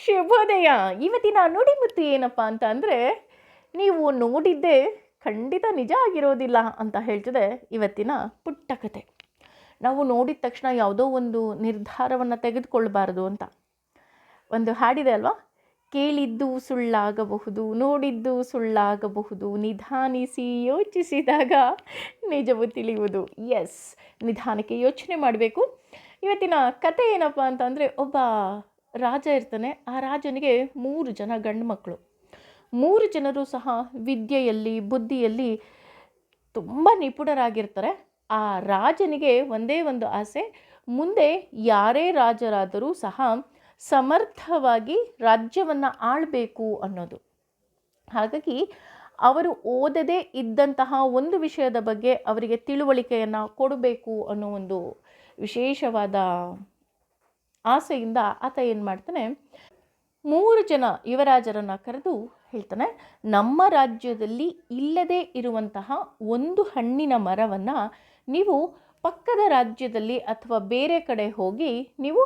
ಶುಭೋದಯ. ಇವತ್ತಿನ ನುಡಿಮುತ್ತು ಏನಪ್ಪ ಅಂತ ಅಂದರೆ, ನೀವು ನೋಡಿದ್ದೇ ಖಂಡಿತ ನಿಜ ಆಗಿರೋದಿಲ್ಲ ಅಂತ ಹೇಳ್ತಿದೆ ಇವತ್ತಿನ ಪುಟ್ಟ ಕತೆ. ನಾವು ನೋಡಿದ ತಕ್ಷಣ ಯಾವುದೋ ಒಂದು ನಿರ್ಧಾರವನ್ನು ತೆಗೆದುಕೊಳ್ಬಾರ್ದು ಅಂತ ಒಂದು ಹಾಡಿದೆ ಅಲ್ವಾ, ಕೇಳಿದ್ದು ಸುಳ್ಳಾಗಬಹುದು, ನೋಡಿದ್ದು ಸುಳ್ಳಾಗಬಹುದು, ನಿಧಾನಿಸಿ ಯೋಚಿಸಿದಾಗ ನಿಜವು ತಿಳಿಯುವುದು. ಎಸ್, ನಿಧಾನಕ್ಕೆ ಯೋಚನೆ ಮಾಡಬೇಕು. ಇವತ್ತಿನ ಕತೆ ಏನಪ್ಪ ಅಂತಂದರೆ, ಒಬ್ಬ ರಾಜ ಇರ್ತಾನೆ. ಆ ರಾಜನಿಗೆ 3 ಜನ ಗಂಡು ಮಕ್ಕಳು. 3 ಜನರು ಸಹ ವಿದ್ಯೆಯಲ್ಲಿ ಬುದ್ಧಿಯಲ್ಲಿ ತುಂಬ ನಿಪುಣರಾಗಿರ್ತಾರೆ. ಆ ರಾಜನಿಗೆ ಒಂದೇ ಒಂದು ಆಸೆ, ಮುಂದೆ ಯಾರೇ ರಾಜರಾದರೂ ಸಹ ಸಮರ್ಥವಾಗಿ ರಾಜ್ಯವನ್ನು ಆಳಬೇಕು ಅನ್ನೋದು. ಹಾಗಾಗಿ ಅವರು ಓದದೇ ಇದ್ದಂತಹ ಒಂದು ವಿಷಯದ ಬಗ್ಗೆ ಅವರಿಗೆ ತಿಳುವಳಿಕೆಯನ್ನು ಕೊಡಬೇಕು ಅನ್ನೋ ಒಂದು ವಿಶೇಷವಾದ ಆಸೆಯಿಂದ ಆತ ಏನು ಮಾಡ್ತಾನೆ, 3 ಜನ ಯುವರಾಜರನ್ನು ಕರೆದು ಹೇಳ್ತಾನೆ, ನಮ್ಮ ರಾಜ್ಯದಲ್ಲಿ ಇಲ್ಲದೇ ಇರುವಂತಹ ಒಂದು ಹಣ್ಣಿನ ಮರವನ್ನು ನೀವು ಪಕ್ಕದ ರಾಜ್ಯದಲ್ಲಿ ಅಥವಾ ಬೇರೆ ಕಡೆ ಹೋಗಿ ನೀವು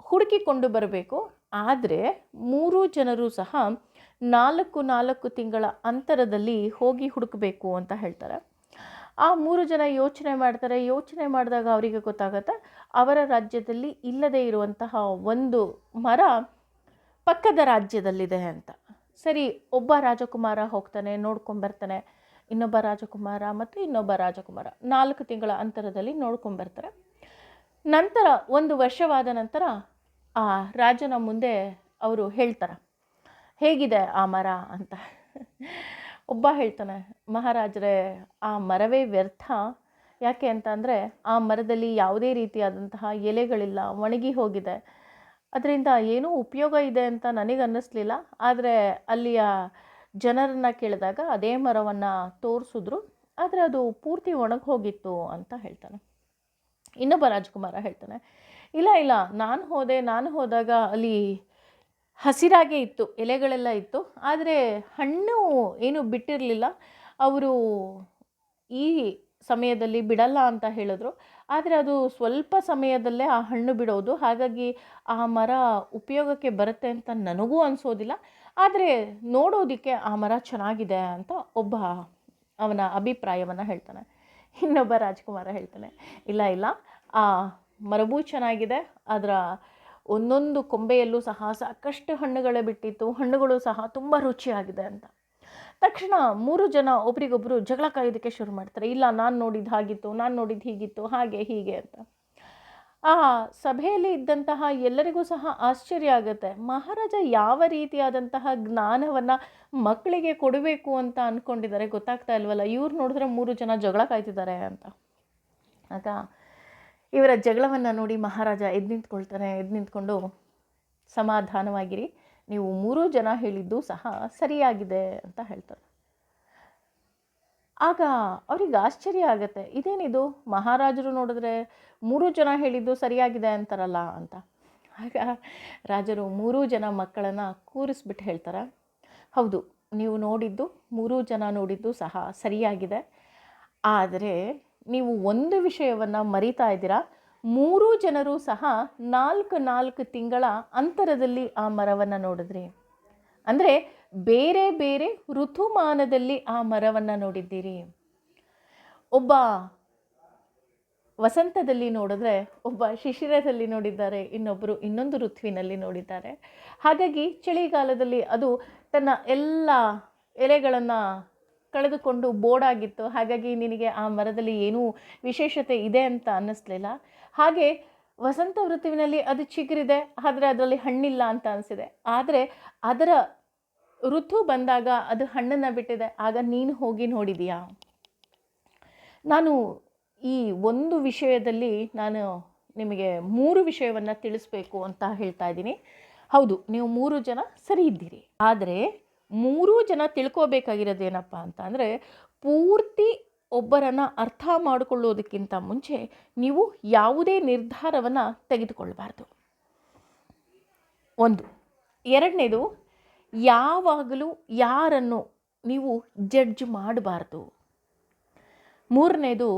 ಹುಡುಕಿಕೊಂಡು ಬರಬೇಕು. ಆದರೆ 3 ಜನರು ಸಹ 4 ತಿಂಗಳ ಅಂತರದಲ್ಲಿ ಹೋಗಿ ಹುಡುಕಬೇಕು ಅಂತ ಹೇಳ್ತಾರೆ. ಆ 3 ಜನ ಯೋಚನೆ ಮಾಡ್ತಾರೆ. ಯೋಚನೆ ಮಾಡಿದಾಗ ಅವರಿಗೆ ಗೊತ್ತಾಗುತ್ತೆ, ಅವರ ರಾಜ್ಯದಲ್ಲಿ ಇಲ್ಲದೇ ಇರುವಂತಹ ಒಂದು ಮರ ಪಕ್ಕದ ರಾಜ್ಯದಲ್ಲಿದೆ ಅಂತ. ಸರಿ, ಒಬ್ಬ ರಾಜಕುಮಾರ ಹೋಗ್ತಾನೆ, ನೋಡ್ಕೊಂಬರ್ತಾನೆ. ಇನ್ನೊಬ್ಬ ರಾಜಕುಮಾರ ಮತ್ತು ಇನ್ನೊಬ್ಬ ರಾಜಕುಮಾರ 4 ತಿಂಗಳ ಅಂತರದಲ್ಲಿ ನೋಡ್ಕೊಂಬರ್ತಾರೆ. ನಂತರ 1 ವರ್ಷವಾದ ನಂತರ ಆ ರಾಜನ ಮುಂದೆ ಅವರು ಹೇಳ್ತಾರೆ, ಹೇಗಿದೆ ಆ ಮರ ಅಂತ. ಒಬ್ಬ ಹೇಳ್ತಾನೆ, ಮಹಾರಾಜರೇ, ಆ ಮರವೇ ವ್ಯರ್ಥ. ಯಾಕೆ ಅಂತ ಅಂದರೆ, ಆ ಮರದಲ್ಲಿ ಯಾವುದೇ ರೀತಿಯಾದಂತಹ ಎಲೆಗಳಿಲ್ಲ, ಒಣಗಿ ಹೋಗಿದೆ. ಅದರಿಂದ ಏನೂ ಉಪಯೋಗ ಇದೆ ಅಂತ ನನಗೆ ಅನ್ನಿಸ್ಲಿಲ್ಲ. ಆದರೆ ಅಲ್ಲಿಯ ಜನರನ್ನು ಕೇಳಿದಾಗ ಅದೇ ಮರವನ್ನು ತೋರಿಸಿದ್ರು, ಆದರೆ ಅದು ಪೂರ್ತಿ ಒಣಗಿ ಹೋಗಿತ್ತು ಅಂತ ಹೇಳ್ತಾನೆ. ಇನ್ನೊಬ್ಬ ರಾಜಕುಮಾರ ಹೇಳ್ತಾನೆ, ಇಲ್ಲ, ನಾನು ಹೋದಾಗ ಅಲ್ಲಿ ಹಸಿರಾಗೇ ಇತ್ತು, ಎಲೆಗಳೆಲ್ಲ ಇತ್ತು, ಆದರೆ ಹಣ್ಣು ಏನು ಬಿಟ್ಟಿರಲಿಲ್ಲ. ಅವರು ಈ ಸಮಯದಲ್ಲಿ ಬಿಡಲ್ಲ ಅಂತ ಹೇಳಿದ್ರು, ಆದರೆ ಅದು ಸ್ವಲ್ಪ ಸಮಯದಲ್ಲೇ ಆ ಹಣ್ಣು ಬಿಡೋದು. ಹಾಗಾಗಿ ಆ ಮರ ಉಪಯೋಗಕ್ಕೆ ಬರುತ್ತೆ ಅಂತ ನನಗೂ ಅನಿಸೋದಿಲ್ಲ, ಆದರೆ ನೋಡೋದಕ್ಕೆ ಆ ಮರ ಚೆನ್ನಾಗಿದೆ ಅಂತ ಒಬ್ಬ ಅವನ ಅಭಿಪ್ರಾಯವನ್ನು ಹೇಳ್ತಾನೆ. ಇನ್ನೊಬ್ಬ ರಾಜಕುಮಾರ ಹೇಳ್ತಾನೆ, ಇಲ್ಲ, ಆ ಮರವೂ ಚೆನ್ನಾಗಿದೆ, ಅದರ ಒಂದೊಂದು ಕೊಂಬೆಯಲ್ಲೂ ಸಹ ಸಾಕಷ್ಟು ಹಣ್ಣುಗಳೇ ಬಿಟ್ಟಿತ್ತು, ಹಣ್ಣುಗಳು ಸಹ ತುಂಬ ರುಚಿಯಾಗಿದೆ ಅಂತ. ತಕ್ಷಣ 3 ಜನ ಒಬ್ರಿಗೊಬ್ಬರು ಜಗಳ ಕಾಯೋದಕ್ಕೆ ಶುರು ಮಾಡ್ತಾರೆ. ಇಲ್ಲ, ನಾನು ನೋಡಿದ್ದು ಹಾಗಿತ್ತು, ನಾನು ನೋಡಿದ್ದು ಹೀಗಿತ್ತು, ಹಾಗೆ ಹೀಗೆ ಅಂತ. ಆ ಸಭೆಯಲ್ಲಿ ಇದ್ದಂತಹ ಎಲ್ಲರಿಗೂ ಸಹ ಆಶ್ಚರ್ಯ ಆಗುತ್ತೆ. ಮಹಾರಾಜ ಯಾವ ರೀತಿಯಾದಂತಹ ಜ್ಞಾನವನ್ನು ಮಕ್ಕಳಿಗೆ ಕೊಡಬೇಕು ಅಂತ ಅಂದ್ಕೊಂಡಿದ್ದಾರೆ ಗೊತ್ತಾಗ್ತಾ ಇಲ್ವಲ್ಲ. ಇವ್ರು ನೋಡಿದ್ರೆ 3 ಜನ ಜಗಳ ಕಾಯ್ತಿದ್ದಾರೆ ಅಂತ. ಆಗ ಇವರ ಜಗಳವನ್ನು ನೋಡಿ ಮಹಾರಾಜ ಎದ್ದು ನಿಂತ್ಕೊಂಡು, ಸಮಾಧಾನವಾಗಿರಿ, ನೀವು 3 ಜನ ಹೇಳಿದ್ದು ಸಹ ಸರಿಯಾಗಿದೆ ಅಂತ ಹೇಳ್ತಾರೆ. ಆಗ ಅವ್ರಿಗೆ ಆಶ್ಚರ್ಯ ಆಗುತ್ತೆ, ಇದೇನಿದು, ಮಹಾರಾಜರು ನೋಡಿದ್ರೆ 3 ಜನ ಹೇಳಿದ್ದು ಸರಿಯಾಗಿದೆ ಅಂತಾರಲ್ಲ ಅಂತ. ಆಗ ರಾಜರು 3 ಜನ ಮಕ್ಕಳನ್ನು ಕೂರಿಸ್ಬಿಟ್ಟು ಹೇಳ್ತಾರೆ, ಹೌದು, ನೀವು ನೋಡಿದ್ದು 3 ಜನ ನೋಡಿದ್ದು ಸಹ ಸರಿಯಾಗಿದೆ, ಆದರೆ ನೀವು ಒಂದು ವಿಷಯವನ್ನು ಮರೀತಾ ಇದ್ದೀರಾ. 3 ಜನರು ಸಹ 4 ತಿಂಗಳ ಅಂತರದಲ್ಲಿ ಆ ಮರವನ್ನು ನೋಡಿದ್ರಿ. ಅಂದರೆ ಬೇರೆ ಬೇರೆ ಋತುಮಾನದಲ್ಲಿ ಆ ಮರವನ್ನು ನೋಡಿದ್ದೀರಿ. ಒಬ್ಬ ವಸಂತದಲ್ಲಿ ನೋಡಿದ್ರೆ, ಒಬ್ಬ ಶಿಶಿರದಲ್ಲಿ ನೋಡಿದ್ದಾರೆ, ಇನ್ನೊಬ್ಬರು ಇನ್ನೊಂದು ಋತುವಿನಲ್ಲಿ ನೋಡಿದ್ದಾರೆ. ಹಾಗಾಗಿ ಚಳಿಗಾಲದಲ್ಲಿ ಅದು ತನ್ನ ಎಲ್ಲ ಎಲೆಗಳನ್ನು ಕಳೆದುಕೊಂಡು ಬೋಡಾಗಿತ್ತು. ಹಾಗಾಗಿ ನಿನಗೆ ಆ ಮರದಲ್ಲಿ ಏನೂ ವಿಶೇಷತೆ ಇದೆ ಅಂತ ಅನ್ನಿಸ್ಲಿಲ್ಲ. ಹಾಗೆ ವಸಂತ ಋತುವಿನಲ್ಲಿ ಅದು ಚಿಗುರಿದೆ, ಆದರೆ ಅದರಲ್ಲಿ ಹಣ್ಣಿಲ್ಲ ಅಂತ ಅನಿಸಿದೆ. ಆದರೆ ಅದರ ಋತು ಬಂದಾಗ ಅದು ಹಣ್ಣನ್ನು ಬಿಟ್ಟಿದೆ, ಆಗ ನೀನು ಹೋಗಿ ನೋಡಿದೀಯಾ? ನಾನು ಈ ಒಂದು ವಿಷಯದಲ್ಲಿ ನಾನು ನಿಮಗೆ 3 ವಿಷಯವನ್ನು ತಿಳಿಸ್ಬೇಕು ಅಂತ ಹೇಳ್ತಾ ಇದ್ದೀನಿ. ಹೌದು, ನೀವು 3 ಜನ ಸರಿ ಇದ್ದೀರಿ, ಆದರೆ 3 ಜನ ತಿಳ್ಕೋಬೇಕಾಗಿರೋದೇನಪ್ಪ ಅಂತ ಅಂದರೆ, ಪೂರ್ತಿ ಒಬ್ಬರನ್ನು ಅರ್ಥ ಮಾಡಿಕೊಳ್ಳೋದಕ್ಕಿಂತ ಮುಂಚೆ ನೀವು ಯಾವುದೇ ನಿರ್ಧಾರವನ್ನು ತೆಗೆದುಕೊಳ್ಬಾರ್ದು. 1. 2ನೇದು, ಯಾವಾಗಲೂ ಯಾರನ್ನು ನೀವು ಜಡ್ಜ್ ಮಾಡಬಾರ್ದು. 3ನೇದು,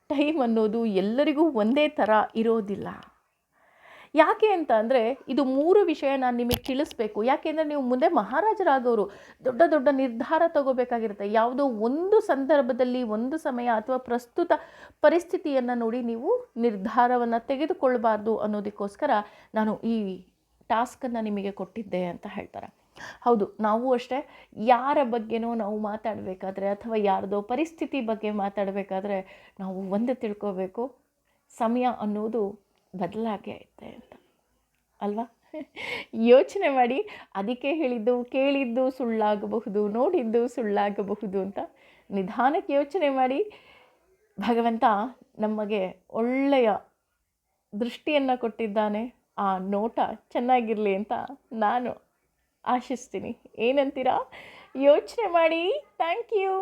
ಟೈಮ್ ಅನ್ನೋದು ಎಲ್ಲರಿಗೂ ಒಂದೇ ಥರ ಇರೋದಿಲ್ಲ. ಯಾಕೆ ಅಂತ ಅಂದರೆ ಇದು 3 ವಿಷಯ ನಾನು ನಿಮಗೆ ತಿಳಿಸ್ಬೇಕು. ಯಾಕೆಂದರೆ ನೀವು ಮುಂದೆ ಮಹಾರಾಜರಾಗೋರು, ದೊಡ್ಡ ದೊಡ್ಡ ನಿರ್ಧಾರ ತಗೋಬೇಕಾಗಿರುತ್ತೆ. ಯಾವುದೋ ಒಂದು ಸಂದರ್ಭದಲ್ಲಿ, ಒಂದು ಸಮಯ ಅಥವಾ ಪ್ರಸ್ತುತ ಪರಿಸ್ಥಿತಿಯನ್ನು ನೋಡಿ ನೀವು ನಿರ್ಧಾರವನ್ನು ತೆಗೆದುಕೊಳ್ಬಾರ್ದು ಅನ್ನೋದಕ್ಕೋಸ್ಕರ ನಾನು ಈ ಟಾಸ್ಕನ್ನು ನಿಮಗೆ ಕೊಟ್ಟಿದ್ದೆ ಅಂತ ಹೇಳ್ತಾರೆ. ಹೌದು, ನಾವು ಅಷ್ಟೇ ಯಾರ ಬಗ್ಗೆನೋ ನಾವು ಮಾತಾಡಬೇಕಾದ್ರೆ ಅಥವಾ ಯಾರದೋ ಪರಿಸ್ಥಿತಿ ಬಗ್ಗೆ ಮಾತಾಡಬೇಕಾದ್ರೆ ನಾವು ಒಂದು ತಿಳ್ಕೋಬೇಕು, ಸಮಯ ಅನ್ನೋದು ಬದಲಾಗೇ ಐತೆ ಅಂತ ಅಲ್ವಾ? ಯೋಚನೆ ಮಾಡಿ. ಅದಕ್ಕೆ ಹೇಳಿದ್ದು, ಕೇಳಿದ್ದು ಸುಳ್ಳಾಗಬಹುದು, ನೋಡಿದ್ದು ಸುಳ್ಳಾಗಬಹುದು ಅಂತ ನಿಧಾನಕ್ಕೆ ಯೋಚನೆ ಮಾಡಿ. ಭಗವಂತ ನಮಗೆ ಒಳ್ಳೆಯ ದೃಷ್ಟಿಯನ್ನು ಕೊಟ್ಟಿದ್ದಾನೆ. ಆ ನೋಟ ಚೆನ್ನಾಗಿರಲಿ ಅಂತ ನಾನು ಆಶಿಸ್ತೀನಿ. ಏನಂತೀರಾ? ಯೋಚನೆ ಮಾಡಿ. Thank you.